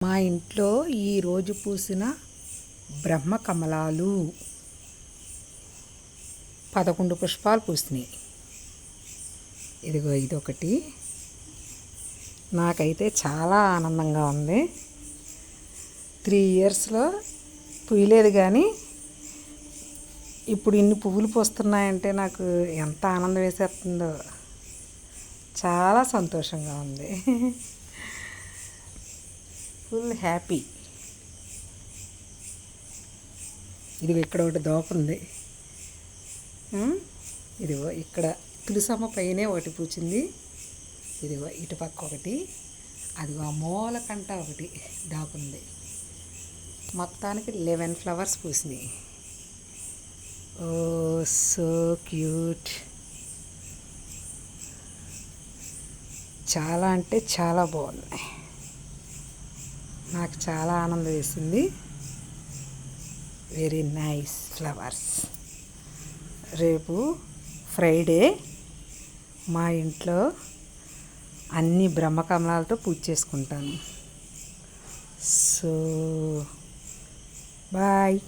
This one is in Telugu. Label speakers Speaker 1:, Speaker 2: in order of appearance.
Speaker 1: మా ఇంట్లో ఈరోజు పూసిన బ్రహ్మకమలాలు 11 పుష్పాలు పూసినాయి. ఇదిగో ఇదొకటి. నాకైతే చాలా ఆనందంగా ఉంది. 3 ఇయర్స్లో పూయలేదు, కానీ ఇప్పుడు ఇన్ని పువ్వులు పూస్తున్నాయంటే నాకు ఎంత ఆనందం వేసేస్తుందో. చాలా సంతోషంగా ఉంది. Full happy. ఇదిగో ఇక్కడ ఒకటి దోపంది. ఇదిగో ఇక్కడ తులసమ్మ పైనే ఒకటి పూచింది. ఇదిగో ఇటు పక్క ఒకటి, అదిగో ఆ మూలకంట ఒకటి దాకుంది. మొత్తానికి 11 ఫ్లవర్స్ పూసినాయి. Oh so cute. చాలా అంటే చాలా బాగున్నాయి. నాకు చాలా ఆనందం వేసింది. Very nice flowers. రేపు ఫ్రైడే మా ఇంట్లో అన్ని బ్రహ్మకమలాలతో పూజ చేసుకుంటాను. So bye.